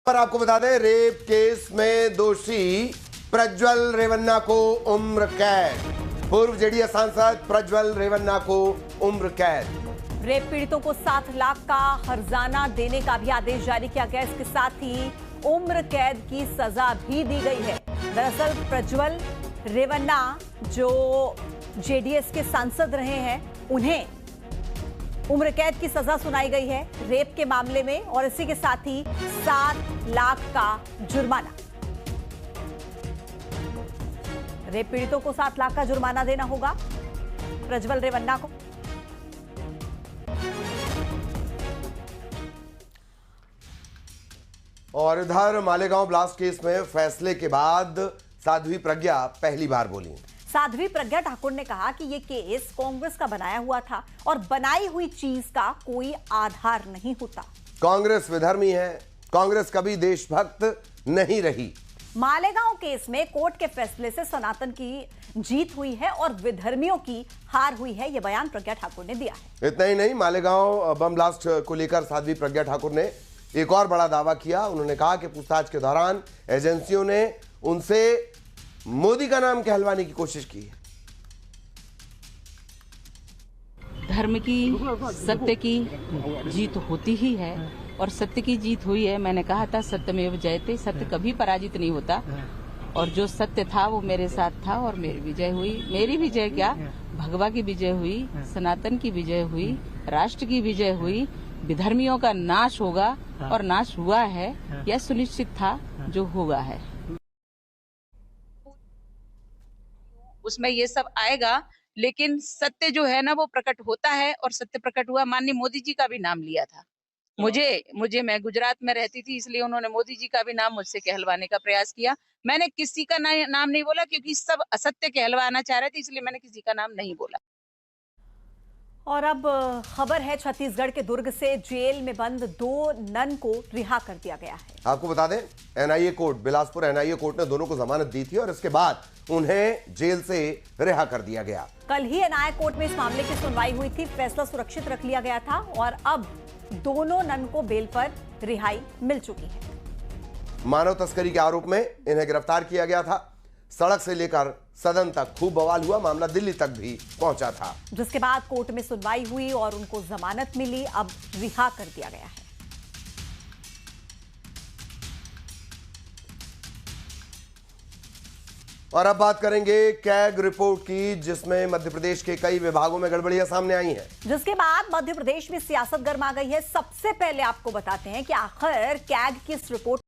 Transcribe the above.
पर आपको बता दें, रेप केस में दोषी प्रज्वल रेवन्ना को उम्र कैद। पूर्व जेडीएस सांसद प्रज्वल रेवन्ना को उम्र कैद। रेप पीड़ितों को 7 लाख का हर्जाना देने का भी आदेश जारी किया गया। इसके साथ ही उम्र कैद की सजा भी दी गई है। दरअसल प्रज्वल रेवन्ना जो जेडीएस के सांसद रहे हैं, उन्हें उम्र कैद की सजा सुनाई गई है रेप के मामले में, और इसी के साथ ही 7 लाख का जुर्माना। रेप पीड़ितों को 7 लाख का जुर्माना देना होगा प्रज्वल रेवन्ना को। और इधर मालेगांव ब्लास्ट केस में फैसले के बाद साध्वी प्रज्ञा पहली बार बोली। साध्वी प्रज्ञा ठाकुर ने कहा कि यह केस कांग्रेस का बनाया हुआ था और बनाई हुई चीज का कोई आधार नहीं होता। कांग्रेस विधर्मी है, कांग्रेस कभी देशभक्त नहीं रही। मालेगांव केस में कोर्ट के फैसले से सनातन की जीत हुई है और विधर्मियों की हार हुई है, यह बयान प्रज्ञा ठाकुर ने दिया है। इतना ही नहीं, मालेगांव बम ब्लास्ट को लेकर साध्वी प्रज्ञा ठाकुर ने एक और बड़ा दावा किया। उन्होंने कहा कि पूछताछ के दौरान एजेंसियों ने उनसे मोदी का नाम कहलवाने की कोशिश की है। धर्म की, सत्य की जीत होती ही है और सत्य की जीत हुई है। मैंने कहा था सत्यमेव जयते, सत्य कभी पराजित नहीं होता, और जो सत्य था वो मेरे साथ था और मेरी विजय हुई। मेरी विजय क्या, भगवा की विजय हुई, सनातन की विजय हुई, राष्ट्र की विजय हुई। विधर्मियों का नाश होगा और नाश हुआ है, यह सुनिश्चित था, जो हुआ है। उसमें ये सब आएगा, लेकिन सत्य जो है ना वो प्रकट होता है, और सत्य प्रकट हुआ। माननीय मोदी जी का भी नाम लिया था। मुझे मैं गुजरात में रहती थी, इसलिए उन्होंने मोदी जी का भी नाम मुझसे कहलवाने का प्रयास किया। मैंने किसी का नाम नहीं बोला, क्योंकि सब असत्य कहलवाना चाह रहे थे, इसलिए मैंने किसी का नाम नहीं बोला। और अब खबर है छत्तीसगढ़ के दुर्ग से, जेल में बंद 2 नन को रिहा कर दिया गया है। आपको बता दें, NIA court, Bilaspur NIA court ने दोनों को जमानत दी थी और इसके बाद उन्हें जेल से रिहा कर दिया गया। कल ही एनआईए कोर्ट में इस मामले की सुनवाई हुई थी। फैसला सुरक्षित रख लिया गया था और अब दोनों नन को बेल पर रिहाई मिल चुकी है। मानव तस्करी के आरोप में इन्हें गिरफ्तार किया गया था। सड़क से लेकर सदन तक खूब बवाल हुआ, मामला दिल्ली तक भी पहुंचा था, जिसके बाद कोर्ट में सुनवाई हुई और उनको जमानत मिली। अब रिहा कर दिया गया है। और अब बात करेंगे कैग रिपोर्ट की, जिसमें मध्य प्रदेश के कई विभागों में गड़बड़ियां सामने आई हैं। जिसके बाद मध्य प्रदेश में सियासत गर्मा गई है। सबसे पहले आपको बताते हैं कि आखिर कैग की इस रिपोर्ट